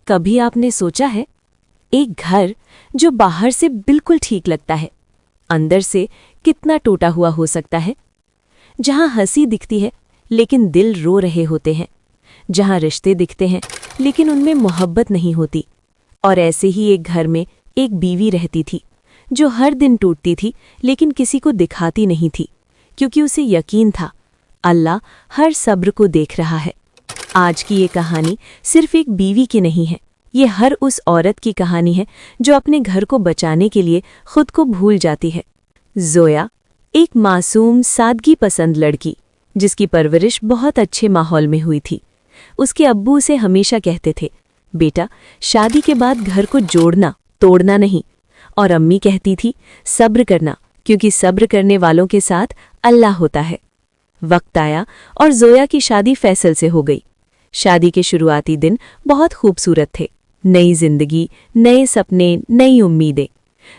कभी आपने सोचा है, एक घर जो बाहर से बिल्कुल ठीक लगता है, अंदर से कितना टूटा हुआ हो सकता है? जहां हंसी दिखती है लेकिन दिल रो रहे होते हैं, जहां रिश्ते दिखते हैं लेकिन उनमें मोहब्बत नहीं होती। और ऐसे ही एक घर में एक बीवी रहती थी जो हर दिन टूटती थी लेकिन किसी को दिखाती नहीं थी, क्योंकि उसे यकीन था अल्लाह हर सब्र को देख रहा है। आज की ये कहानी सिर्फ एक बीवी की नहीं है, ये हर उस औरत की कहानी है जो अपने घर को बचाने के लिए खुद को भूल जाती है। जोया एक मासूम सादगी पसंद लड़की, जिसकी परवरिश बहुत अच्छे माहौल में हुई थी। उसके अब्बू उसे हमेशा कहते थे, बेटा शादी के बाद घर को जोड़ना तोड़ना नहीं। और अम्मी कहती थी, सब्र करना, क्योंकि सब्र करने वालों के साथ अल्लाह होता है। वक्त आया और जोया की शादी फैसल से हो गई। शादी के शुरुआती दिन बहुत खूबसूरत थे। नई जिंदगी, नए सपने, नई उम्मीदें।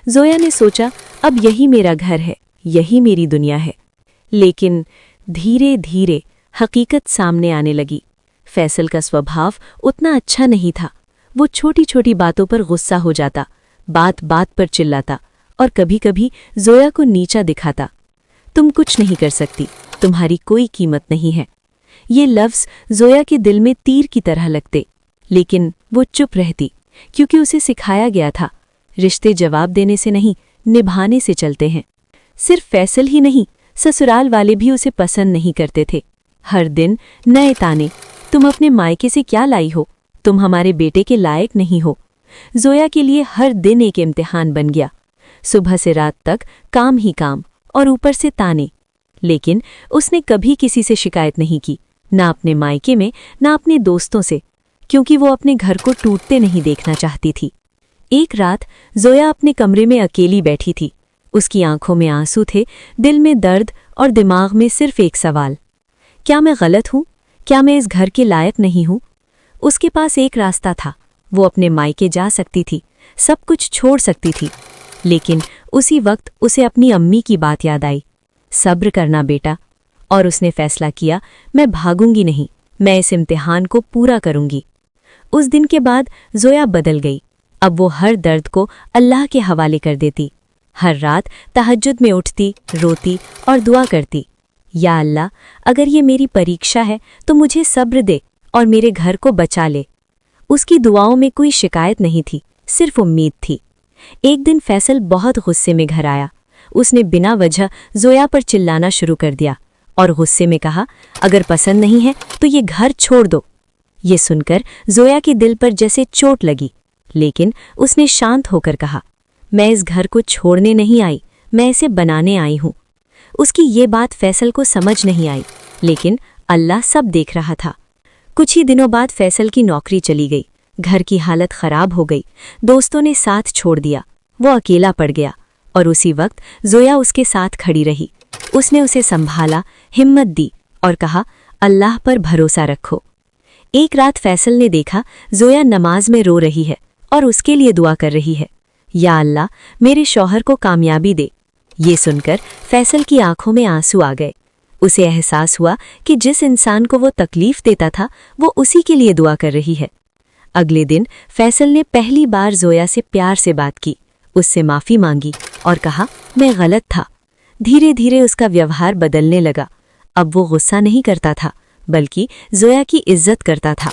जोया ने सोचा अब यही मेरा घर है, यही मेरी दुनिया है। लेकिन धीरे धीरे हकीकत सामने आने लगी। फैसल का स्वभाव उतना अच्छा नहीं था। वो छोटी छोटी बातों पर गुस्सा हो जाता, बात बात पर चिल्लाता और कभी कभी जोया को नीचा दिखाता। तुम कुछ नहीं कर सकती, तुम्हारी कोई कीमत नहीं है। ये लफ्ज़ जोया के दिल में तीर की तरह लगते, लेकिन वो चुप रहती, क्योंकि उसे सिखाया गया था रिश्ते जवाब देने से नहीं, निभाने से चलते हैं। सिर्फ फैसल ही नहीं, ससुराल वाले भी उसे पसंद नहीं करते थे। हर दिन नए ताने, तुम अपने मायके से क्या लाई हो, तुम हमारे बेटे के लायक नहीं हो। जोया के लिए हर दिन एक इम्तिहान बन गया। सुबह से रात तक काम ही काम और ऊपर से ताने। लेकिन उसने कभी किसी से शिकायत नहीं की, ना अपने मायके में, ना अपने दोस्तों से, क्योंकि वो अपने घर को टूटते नहीं देखना चाहती थी। एक रात जोया अपने कमरे में अकेली बैठी थी। उसकी आंखों में आंसू थे, दिल में दर्द और दिमाग में सिर्फ एक सवाल, क्या मैं गलत हूँ? क्या मैं इस घर के लायक नहीं हूँ? उसके पास एक रास्ता था, वो अपने मायके जा सकती थी, सब कुछ छोड़ सकती थी। लेकिन उसी वक्त उसे अपनी अम्मी की बात याद आई, सब्र करना बेटा। और उसने फैसला किया, मैं भागूंगी नहीं, मैं इस इम्तिहान को पूरा करूंगी। उस दिन के बाद जोया बदल गई। अब वो हर दर्द को अल्लाह के हवाले कर देती। हर रात तहज्जुद में उठती, रोती और दुआ करती, या अल्लाह अगर ये मेरी परीक्षा है तो मुझे सब्र दे और मेरे घर को बचा ले। उसकी दुआओं में कोई शिकायत नहीं थी, सिर्फ उम्मीद थी। एक दिन फैसल बहुत गुस्से में घर आया। उसने बिना वजह जोया पर चिल्लाना शुरू कर दिया और गुस्से में कहा, अगर पसंद नहीं है तो ये घर छोड़ दो। ये सुनकर जोया के दिल पर जैसे चोट लगी, लेकिन उसने शांत होकर कहा, मैं इस घर को छोड़ने नहीं आई, मैं इसे बनाने आई हूँ। उसकी ये बात फैसल को समझ नहीं आई, लेकिन अल्लाह सब देख रहा था। कुछ ही दिनों बाद फैसल की नौकरी चली गई। घर की हालत खराब हो गई। दोस्तों ने साथ छोड़ दिया, वो अकेला पड़ गया। और उसी वक्त जोया उसके साथ खड़ी रही। उसने उसे संभाला, हिम्मत दी और कहा, अल्लाह पर भरोसा रखो। एक रात फैसल ने देखा जोया नमाज में रो रही है और उसके लिए दुआ कर रही है, या अल्लाह मेरे शौहर को कामयाबी दे। ये सुनकर फैसल की आंखों में आंसू आ गए। उसे एहसास हुआ कि जिस इंसान को वो तकलीफ देता था वो उसी के लिए दुआ कर रही है। अगले दिन फैसल ने पहली बार जोया से प्यार से बात की, उससे माफ़ी मांगी और कहा, मैं गलत था। धीरे धीरे उसका व्यवहार बदलने लगा। अब वो गुस्सा नहीं करता था, बल्कि जोया की इज्जत करता था।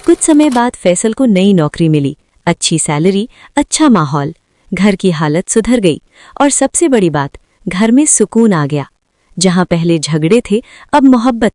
कुछ समय बाद फैसल को नई नौकरी मिली, अच्छी सैलरी, अच्छा माहौल। घर की हालत सुधर गई और सबसे बड़ी बात, घर में सुकून आ गया। जहां पहले झगड़े थे अब मोहब्बत